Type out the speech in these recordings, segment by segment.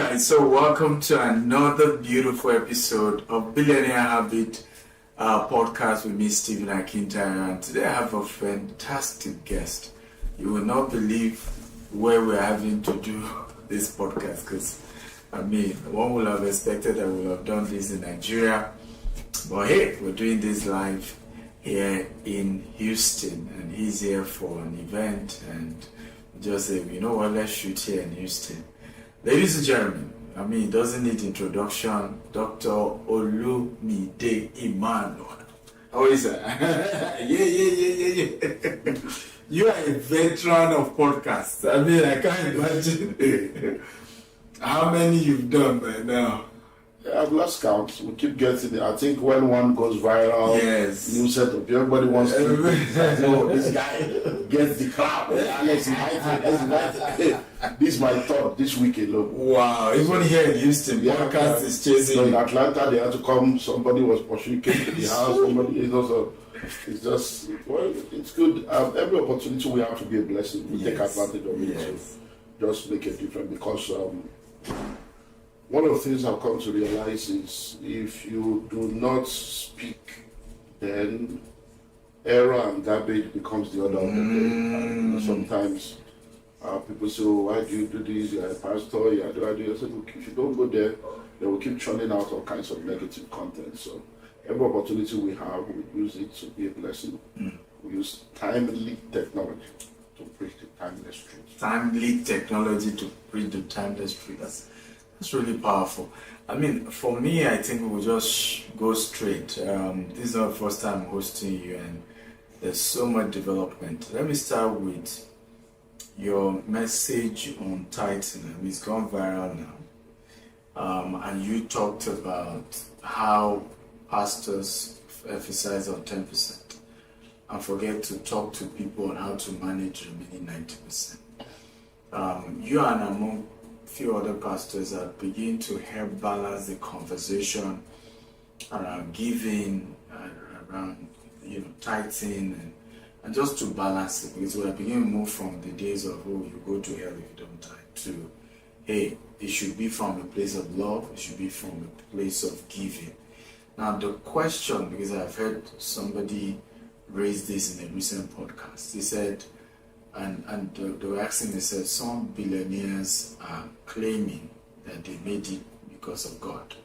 right, so welcome to another beautiful episode of Billionaire Habits Podcast with me, Akintayo. And today I have a fantastic guest. You will not believe where we're having to do this podcast because, one would have expected I would have done this in Nigeria. But hey, we're doing this live here in Houston, and he's here for an event. And just say, you know what, let's shoot here in Houston. Ladies and gentlemen, it doesn't need introduction, Dr. Olumide Emmanuel. How is that? Yeah. You are a veteran of podcasts. I can't imagine how many you've done by now. I've lost count. We keep getting it. I think when one goes viral, yes, new setup, everybody wants to know this guy gets the crowd. Let's invite him. This is my thought this week alone. Wow, even here in Houston, podcast is chasing. So in Atlanta, they had to come. Somebody was pursuing, came to the house. Somebody, so it's just, well, it's good. Every opportunity we have to be a blessing. We take advantage of it. Yes. So just make a difference because. One of the things I've come to realize is if you do not speak, then error and garbage becomes the order of the day. And sometimes people say, oh, why do you do this? You're a pastor, I said, look, if you don't go there, they will keep churning out all kinds of negative content. So every opportunity we have, we use it to be a blessing. We use timely technology to preach the timeless truth. Timely technology to preach the timeless truth. That's really powerful. For me, I think we will just go straight. This is not the first time hosting you, and there's so much development. Let me start with your message on tithing. It's gone viral now. And you talked about how pastors emphasize on 10% and forget to talk to people on how to manage the remaining 90%. You are among few other pastors that begin to help balance the conversation around giving, around tithing, and just to balance it, because we are beginning to move from the days of you go to hell if you don't tithe to hey, it should be from a place of love, it should be from a place of giving. Now the question, because I've heard somebody raise this in a recent podcast, he said, and they were asking, they said, some billionaires are claiming that they made it because of God.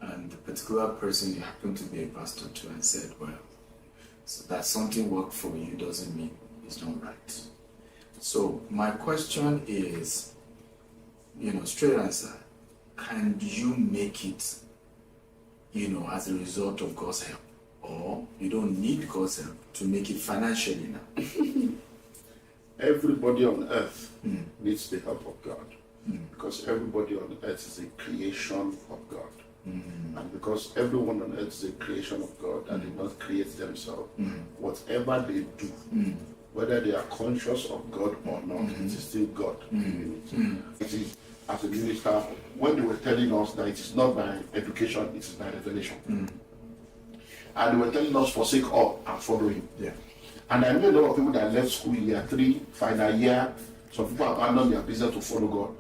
And the particular person happened to be a pastor too and said, well, so that something worked for you doesn't mean it's not right. So my question is, straight answer, can you make it, as a result of God's help? Or you don't need God's help to make it financially now? Everybody on earth needs the help of God because everybody on earth is a creation of God. And because everyone on earth is a creation of God and did not create themselves, whatever they do, whether they are conscious of God or not, it is still God. It is, as a minister, when they were telling us that it is not by education, it is by revelation. And they were telling us forsake all and follow Him. Yeah. And I know a lot of people that left school year 3, final year. Some people abandoned their business to follow God.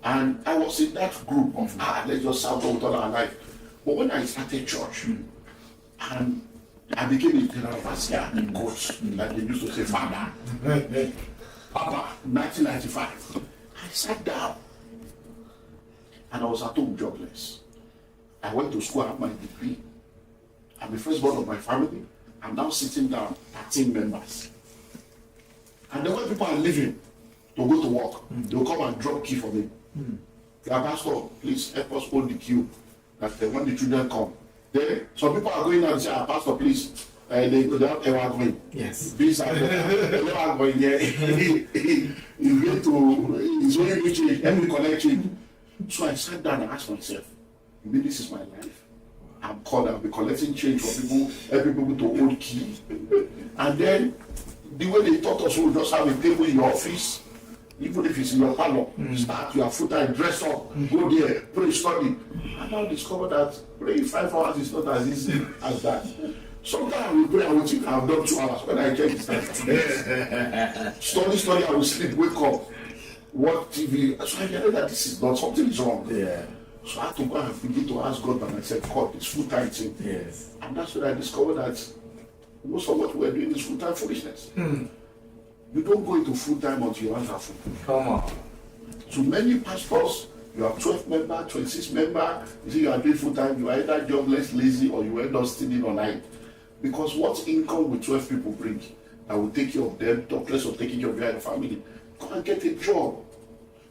And I was in that group of, let's just serve God with all our life. But when I started church, and I became a general overseer in coach, like they used to say, Father, Papa, 1995, I sat down. And I was at home jobless. I went to school, I have my degree. I'm the firstborn of my family. I'm now sitting down, 13 members. And then when people are leaving to go to work, they'll come and drop key for me. Pastor, please help us hold the queue. That when the children come. Then some people are going out and say, Pastor, please. They don't ever going. Yes. Please, they never going there. He's going to, he's only reaching, let me collect it. So I sat down and asked myself, maybe this is my life. I'm called, I'll be collecting change for people, helping people to hold key. And then, the way they taught us, we'll just have a table in your office, even if it's in your parlor, start your foot and dress up, go there, pray, study. And now discover that praying 5 hours is not as easy as that. Sometimes we pray, I will think I've done 2 hours when I check the time. Study, I will sleep, wake up. what TV. So I realized that this is not, something is wrong. Yeah. So I had to go and begin to ask God by myself, God, this full-time thing. Yes. And that's when I discovered that most of what we're doing is full-time foolishness. You don't go into full-time until your hands are full. Come on. So many pastors, you have 12 members, 26 members, you see you are doing full-time, you are either jobless, lazy, or you end up stealing online. Because what income will 12 people bring that will take care of them, talk less of taking care of your family? Go and get a job.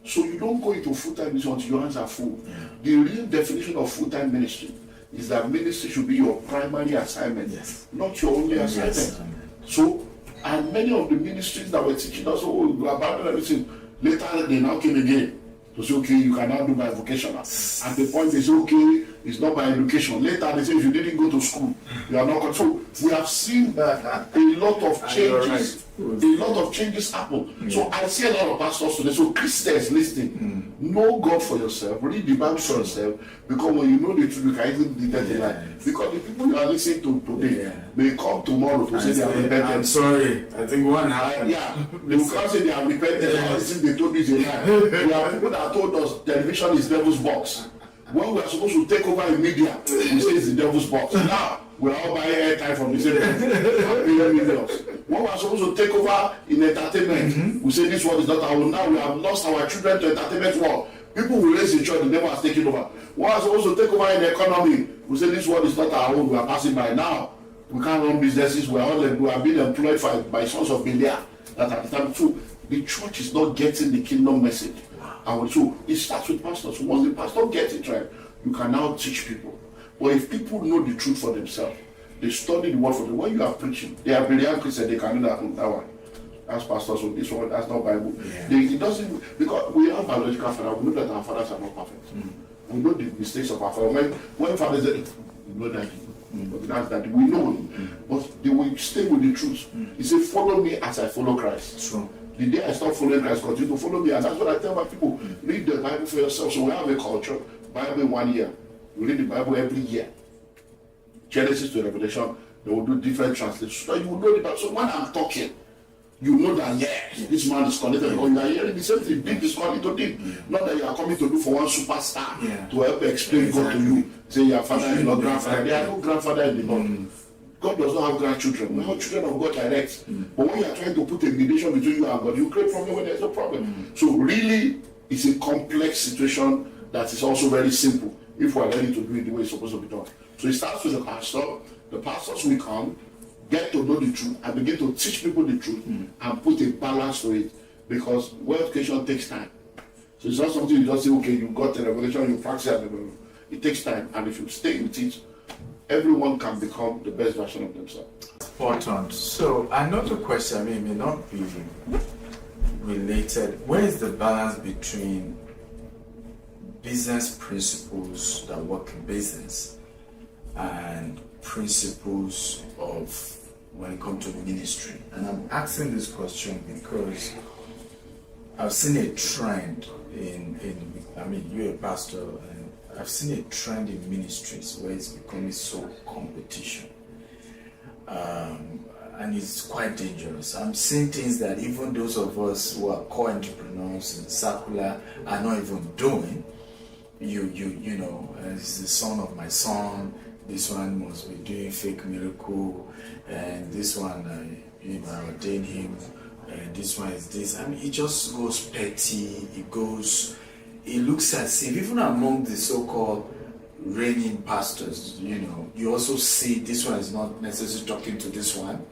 So you don't go into full-time ministry until your hands are full. Yeah. The real definition of full-time ministry is that ministry should be your primary assignment, not your only assignment. So, and many of the ministries that were teaching us, oh, you abandon everything, later they now came again to say, okay, you can now do my vocational. At the point they say, okay, it's not by education. Later they say, if you didn't go to school, you are not controlled. We have seen a lot of changes. A lot of changes happen. So I see a lot of pastors today. So Christians listening, know God for yourself, read the Bible for yourself, because when you know the truth, you can even detect the lie. Because the people you are listening to today may come tomorrow to say they are repentant. I'm sorry, I think one happened. They will come say they are repentant. Since they told you it's a lie. We have people that told us television is devil's box. When we are supposed to take over in media, we say it's the devil's box. Now we are all buying airtime from the same millions. When we are supposed to take over in entertainment, we say this world is not our own. Now we have lost our children to entertainment world. People will raise the church, the devil has taken over. When we are supposed to take over in the economy, we say this world is not our own. We are passing by now. We can't run businesses. We are being employed by sons of Billionaire. That at the time too, the church is not getting the kingdom message. And so it starts with pastors. Once the pastor gets it right, you can now teach people. But if people know the truth for themselves, they study the word for them. When you are preaching, they are brilliant Christians, they can do that one. As pastors, so this one, that's not Bible. It doesn't, because we have biological fathers, we know that our fathers are not perfect. We know the mistakes of our fathers. When fathers say, we know that. But that's that we know, but they will stay with the truth. He said, follow me as I follow Christ. True. The day I stop following Christ, continue to follow me. And that's what I tell my people. Read the Bible for yourself. So we have a culture, Bible 1 year. We read the Bible every year. Genesis to Revelation, they will do different translations. So you will know the Bible. So when I'm talking, you know that, yes, this man is connected. Or you are hearing the same thing, big is calling to deep. Not that you are coming to do for one superstar to help explain God to you. Say your father is not grandfather. There are no grandfather in the Lord. God does not have grandchildren. We are children of God direct. But when you are trying to put a mediation between you and God, you create problem when there is no problem. So really, it's a complex situation that is also very simple if we are ready to do it the way it's supposed to be done. So it starts with the pastor. The pastors will come, get to know the truth, and begin to teach people the truth and put a balance to it. Because word education takes time. So it's not something you just say, okay, you got the revelation, you practice it. It takes time. And if you stay with it, everyone can become the best version of themselves. Important. So another question, may not be related. Where is the balance between business principles that work in business and principles of when it comes to ministry? And I'm asking this question because I've seen a trend you're a pastor, and I've seen a trend in ministries where it's becoming so competition. And it's quite dangerous. I'm seeing things that even those of us who are core entrepreneurs in circular are not even doing. You know, as the son of my son, this one must be doing fake miracle, and this one, I ordained him, and this one is this. It just goes petty. It looks as if even among the so-called reigning pastors, you also see this one is not necessarily talking to this one.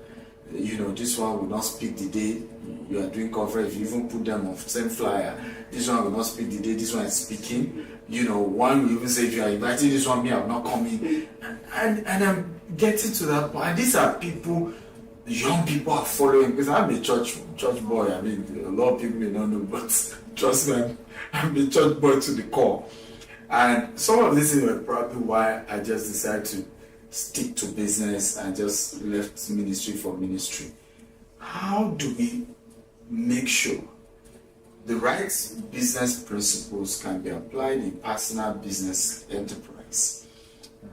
This one will not speak the day you are doing coverage. You even put them on same flyer. This one will not speak the day this one is speaking. One will even say, if you are inviting this one, me, I'm not coming. And I'm getting to that point. And these are people, young people are following, because I'm a church boy. A lot of people may not know, but trust me, I'm a church boy to the core. And some of these things were probably why I just decided to stick to business and just left ministry for ministry. How do we make sure the right business principles can be applied in personal business enterprise,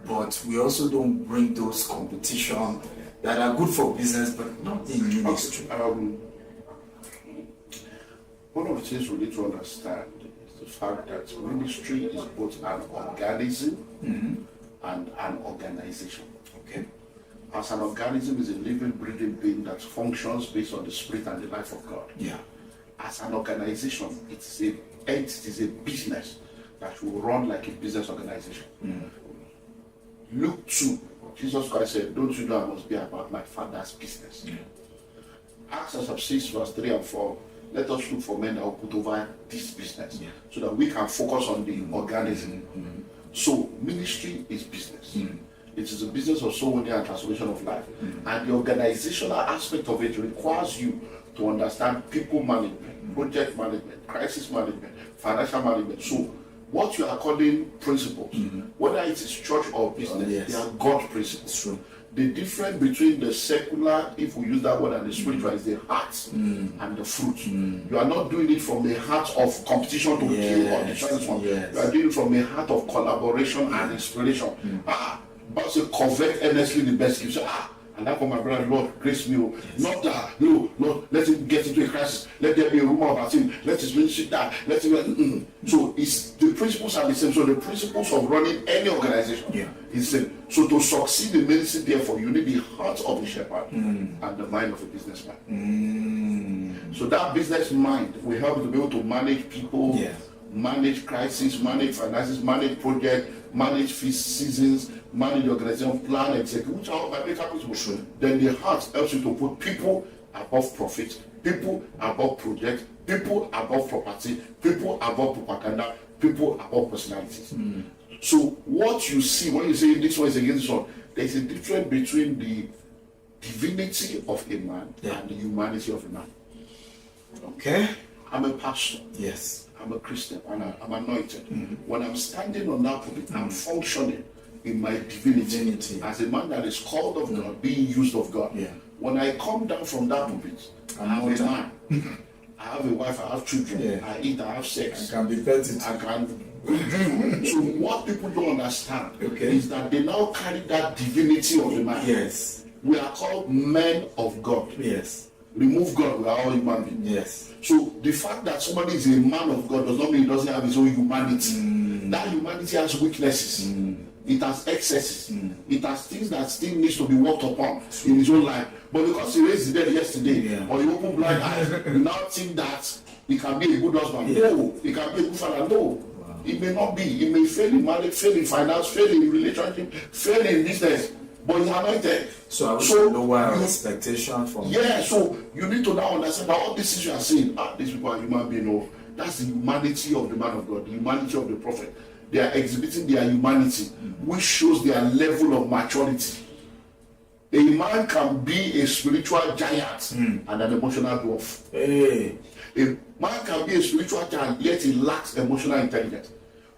but we also don't bring those competition that are good for business but not in ministry? One of the things we need to understand is the fact that ministry is both an organism and an organization. Okay. As an organism is a living, breathing being that functions based on the spirit and the life of God. Yeah. As an organization, it is a business that will run like a business organization. Luke 2, Jesus Christ said, don't you know I must be about my Father's business? Acts chapter 6, verse 3 and 4, let us look for men that will put over this business so that we can focus on the organism. So ministry is business. It is a business of soul winning and transformation of life. And the organizational aspect of it requires you to understand people management, project management, crisis management, financial management. So what you are calling principles, whether it is church or business, they are God principles. True. The difference between the secular, if we use that word, and the spiritual is the heart and the fruit. You are not doing it from the heart of competition to kill or transform. You are doing it from a heart of collaboration and inspiration. But say covet earnestly the best gift. And that for my brother, Lord, grace me. Not that, no, Lord, let him get into a crisis. Let there be a rumor about him. Let his ministry die. Let him. So the principles are the same. So the principles of running any organization is the same. So to succeed in ministry, therefore, you need the heart of a shepherd and the mind of a businessman. So that business mind will help you to be able to manage people, manage crisis, manage finances, manage projects, manage seasons, manage the organization, plan, execute, which are my major principles. Then the heart helps you to put people above profit, people above project, people above property, people above propaganda, people above personalities. So what you see when you say this one is against this one, there's a difference between the divinity of a man and the humanity of a man. Okay. I'm a pastor. Yes. I'm a Christian and I'm anointed. When I'm standing on that pulpit, I'm functioning in my divinity as a man that is called of God, being used of God. When I come down from that pulpit, I'm a man. I have a wife, I have children, I eat, I have sex. I can be petted. I can. So what people don't understand is that they now carry that divinity of the man. Yes. We are called men of God. Yes. Remove God, we are all human beings. Yes. So the fact that somebody is a man of God does not mean he doesn't have his own humanity. That humanity has weaknesses. It has excesses. It has things that still needs to be worked upon in his own life. But because he raised the dead yesterday, or he opened blind eyes, you now think that he can be a good husband. No, he can be a good father. No. Wow. It may not be. He may fail in marriage, fail in finance, fail in relationship, fail in business. But he's anointed. So I would lower our expectation from so you need to now understand that all these things you are saying, these people are human beings. No, that's the humanity of the man of God, the humanity of the prophet. They are exhibiting their humanity, which shows their level of maturity. A man can be a spiritual giant and an emotional dwarf. A man can be a spiritual giant, yet he lacks emotional intelligence.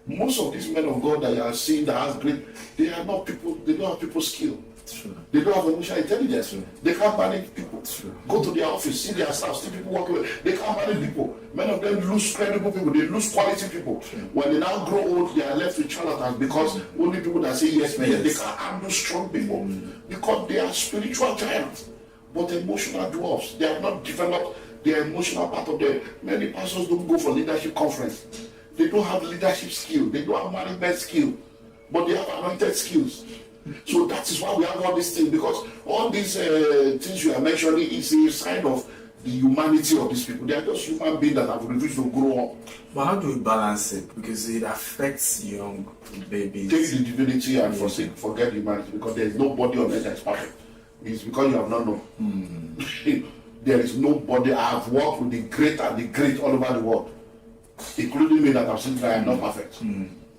Most of these men of God that you are seeing that has great, they are not people, they don't have people skill. They don't have emotional intelligence. They can't manage people. Go to their office, see their staff, see people work with. They can't manage people. Many of them lose credible people, they lose quality people. When they now grow old, they are left with charlatans because only people that say yes, man, they can't handle strong people because they are spiritual giants, but emotional dwarfs. They have not developed their emotional part of them. Many pastors don't go for leadership conference. They don't have leadership skill. They don't have management skill, but they have anointed skills. So that is why we have all these things, because all these things you are mentioning is a sign of the humanity of these people. They are just human beings that have refused to grow up. But how do we balance it? Because it affects young babies. Take the divinity and forget humanity, because there is nobody on earth that is perfect. It's because you have not known. There is nobody. I have worked with the great and the great all over the world, including me, that I've seen that I am not perfect.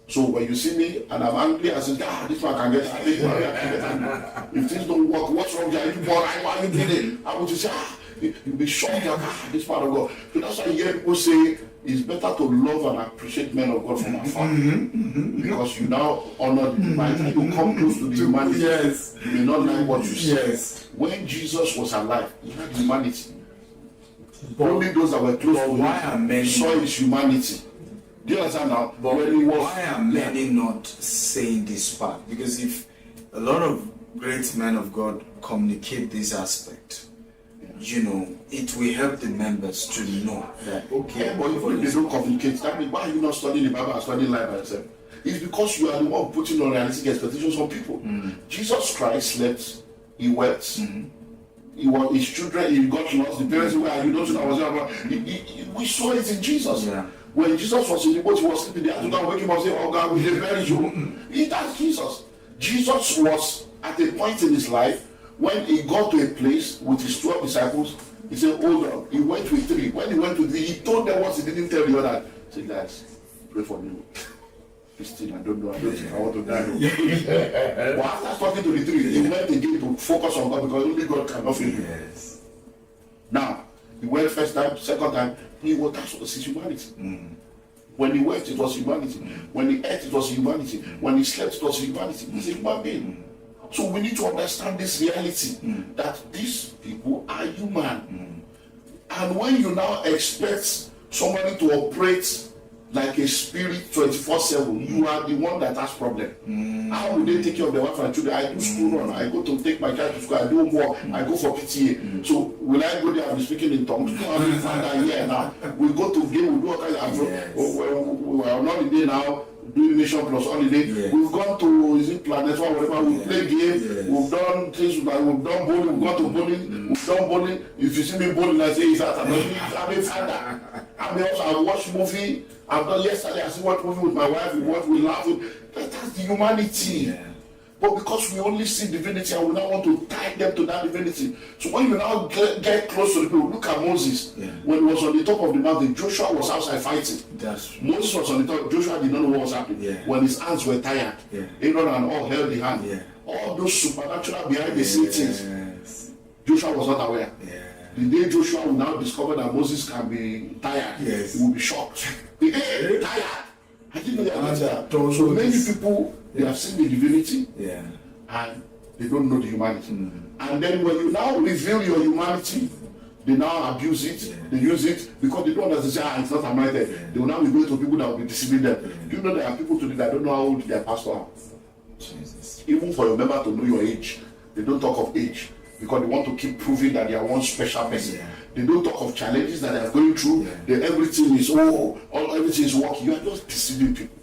So when you see me and I'm angry, I say, this one can get it. If things don't work, what's wrong? Are you born? Why are you doing it? I want to say, you'll be shocked that this part of God. So that's why you hear people say it's better to love and appreciate men of God from afar. Because you now honor the humanity. You come close to the humanity. You may not like what you see. When Jesus was alive, he had humanity. Only those that were close to him saw his humanity. Do you understand now? But why are many not saying this part? Because if a lot of great men of God communicate this aspect, it will help the members to know that, okay, but if they don't communicate, that means why are you not studying the Bible and studying life by yourself? It's because you are the one putting unrealistic expectations on people. Jesus Christ slept, he wept, he was his children, he got lost, the parents were, you don't know what was happening. We saw it in Jesus. Yeah. When Jesus was in the boat, he was sleeping, they had to go and wake him up and say, oh God, we did bury you. That's Jesus. Jesus was at a point in his life when he got to a place with his 12 disciples. He said, hold on. He went with 3. When he went with 3, he told them what he didn't tell the other. He said, guys, pray for me. Still, I don't know. I don't think I want to die. But after talking to the 3, he went again to focus on God because only God cannot feel him. Yes. Now, he went first time, second time, that's what his humanity. When he wept, it was humanity. When he ate, it was humanity. When he slept, it was humanity. He's a human being. So we need to understand this reality that these people are human. And when you now expect somebody to operate like a spirit 24/7, you are the one that has problem. How will they take care of their wife and children? I do school run, I go to take my child to school, I do homework, I go for PTA. So will I go there and be speaking in tongues? No, I'm in Father here now. We go to game, we do all kinds of we are on holiday now, doing Nation Plus holiday. Yes. We've gone to Planet or whatever, we play game, we've done things, we've done bowling, we've gone to bowling, we've done bowling. If you see me bowling, I say, is that I'm a father. I watch movie. I've done yesterday, I see what movie with my wife, we laugh with. That's the humanity. Yeah. But because we only see divinity and we now want to tie them to that divinity. So when you now get close to the people, look at Moses. Yeah. When he was on the top of the mountain, Joshua was outside fighting. That's true. Moses was on the top, Joshua did not know what was happening. Yeah. When his hands were tired, Aaron and all held the hand. Yeah. All those supernatural behind the scenes things, Joshua was not aware. Yeah. The day Joshua will now discover that Moses can be tired, he will be shocked. Tired. I didn't know that. So many people, they have seen the divinity and they don't know the humanity. And then when you now reveal your humanity, they now abuse it, they use it because they don't understand, it's not anointed. They will now be going to people that will be deceiving them. Do you know there are people today that don't know how old their pastor are? Jesus. Even for your member to know your age, they don't talk of age because they want to keep proving that they are one special person. They don't talk of challenges that they are going through. Everything is everything is working. You are just deceiving people.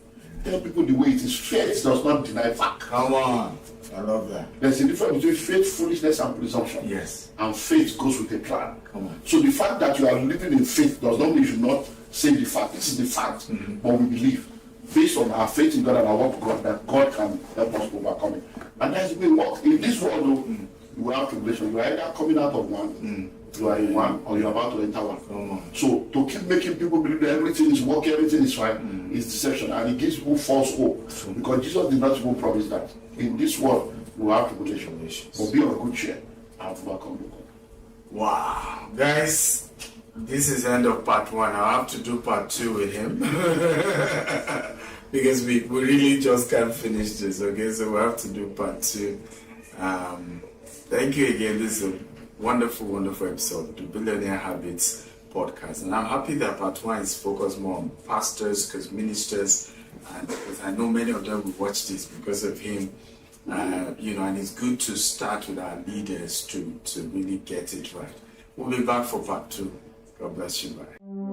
Tell people the way it is. Faith does not deny fact. Come on. I love that. There's a difference between faith, foolishness, and presumption. Yes. And faith goes with a plan. Come on. So the fact that you are living in faith does not mean you should not say the fact. This is the fact. But we believe, based on our faith in God and our work with God, that God can help us overcome it. And that's the way it works. In this world, you will have tribulation. You are either coming out of one, you are in one, or you are about to enter one. So to keep making people believe that everything is working, everything is fine, is deception, and it gives people false hope. Because Jesus did not even promise that. In this world, we will have tribulation. But be of good cheer and overcome the world. Wow. Guys, this is the end of part 1. I'll have to do part 2 with him. Because we really just can't finish this, okay? So we'll have to do part 2. Thank you again. This is a wonderful, wonderful episode, the Billionaire Habits Podcast. And I'm happy that part 1 is focused more on pastors, because ministers, and because I know many of them will watch this because of him. And it's good to start with our leaders to really get it right. We'll be back for part 2. God bless you. Bye.